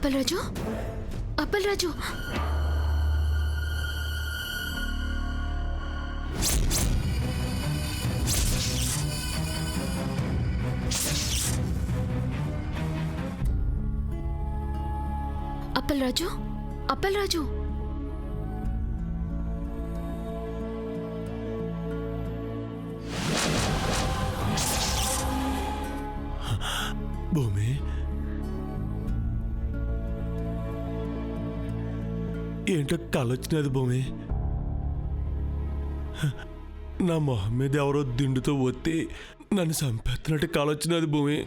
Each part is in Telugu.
అప్పలరాజు, అప్పలరాజు, అప్పలరాజు, అప్పలరాజు. భూమి, ఏంటో కలొచ్చినది భూమి. నా మొహం మీద ఎవరో దిండుతో ఒత్తి నన్ను చంపేస్తున్నట్టు కలొచ్చినది భూమి.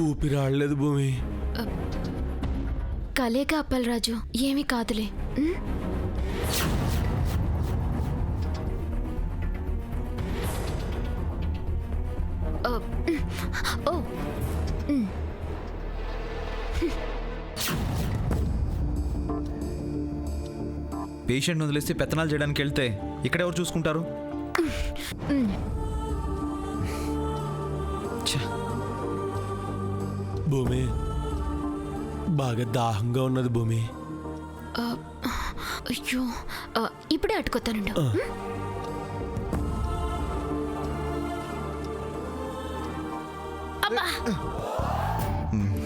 ఊపిరాడలేదు భూమి. కలేగా అప్పలరాజు, ఏమీ కాదులే. ఓ, పేషెంట్ వదిలేసి పెత్తనాలు చేయడానికి వెళ్తే ఇక్కడ ఎవరు చూసుకుంటారు? భూమి, బాగా దాహంగా ఉన్నది భూమి. అయ్యో, ఇప్పుడే అట్టుకొస్తానండి.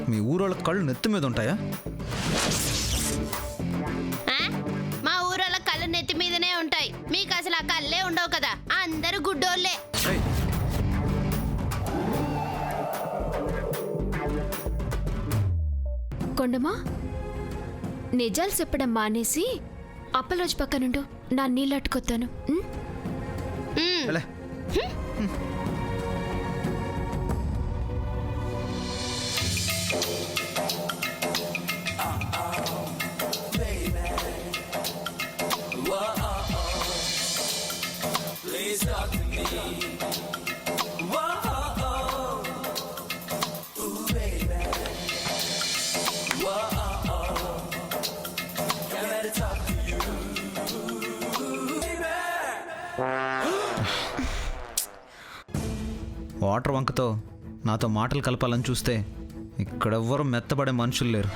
మీ ఊరోళ్ళ కళ్ళు నెత్తి మీద ఉంటాయా? మా ఊరోళ్ళ కళ్ళు నెత్తి మీదనే ఉంటాయి. మీకు అసలు ఆ కళ్ళే ఉండవు కదా, అందరూ గుడ్డోళ్ళే. కొండమా, నిజాలు చెప్పడం మానేసి అప్పలరాజు పక్కనుండు, నా నీళ్ళు అట్టుకొస్తాను. వాటర్ వంకతో నాతో మాటలు కలపాలని చూస్తే ఇక్కడెవ్వరూ మెత్తబడే మనుషులు లేరు.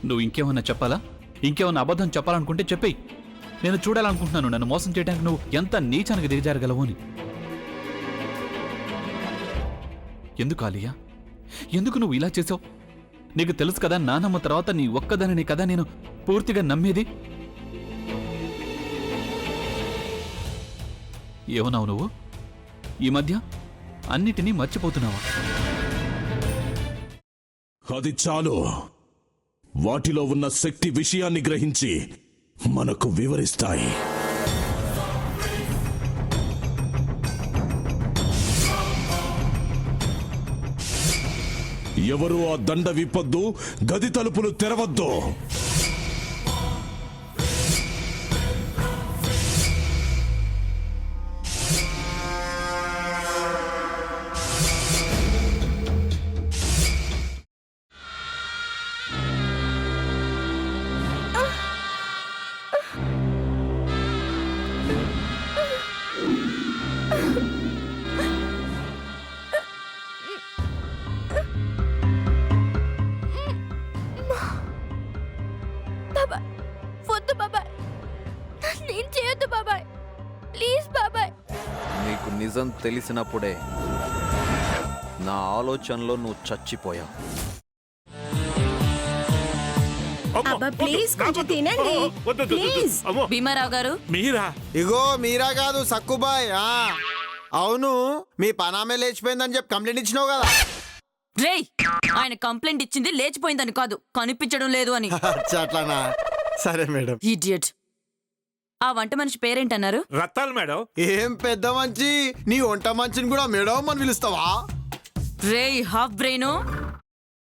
నువ్వు ఇంకేమన్నా చెప్పాలా? ఇంకేమన్నా అబద్ధం చెప్పాలనుకుంటే చెప్పేయి. నేను చూడాలనుకుంటున్నాను నన్ను మోసం చేయడానికి నువ్వు ఎంత నీచానికి దిగజారగలవు అని. ఎందుకు ఆలియా, ఎందుకు నువ్వు ఇలా చేసావు? నీకు తెలుసు కదా నానమ్మ తర్వాత నీ ఒక్కదానిని కదా నేను పూర్తిగా నమ్మేది. ఏమన్నావు నువ్వు? ఈ మధ్య అన్నిటినీ మర్చిపోతున్నావా? అది చాలు. వాటిలో ఉన్న శక్తి విషయాన్ని గ్రహించి మనకు వివరిస్తాయి. ఎవరు ఆ దండ విప్పొద్దు, గది తలుపులు తెరవద్దు. నీకు నిజం తెలిసినప్పుడే నా ఆలోచనలో నువ్వు చచ్చిపోయావు. ప్లీజ్ కొంచెం తినండి. ప్లీజ్ భీమారావు గారు. మీరా? ఇగో మీరా కాదు, సక్కుబాయ్. అవును, మీ పనామే లేచిపోయిందని చెప్పి కంప్లైంట్ ఇచ్చినావు కదా. రేయ్, ఆయన కంప్లైంట్ ఇచ్చింది లేచిపోయిందని కాదు, కనిపించడం లేదు అని. అట్లానా? సరే మేడం. ఇడియట్. ఆ వంట మనిషి పేరేంటన్నారు? రత్తాలు మేడం. ఏం పెద్ద మంచి నీ వంట మంచిని కూడా మేడం అని పిలుస్తావా? రేయ్ హాఫ్ బ్రెయిన్,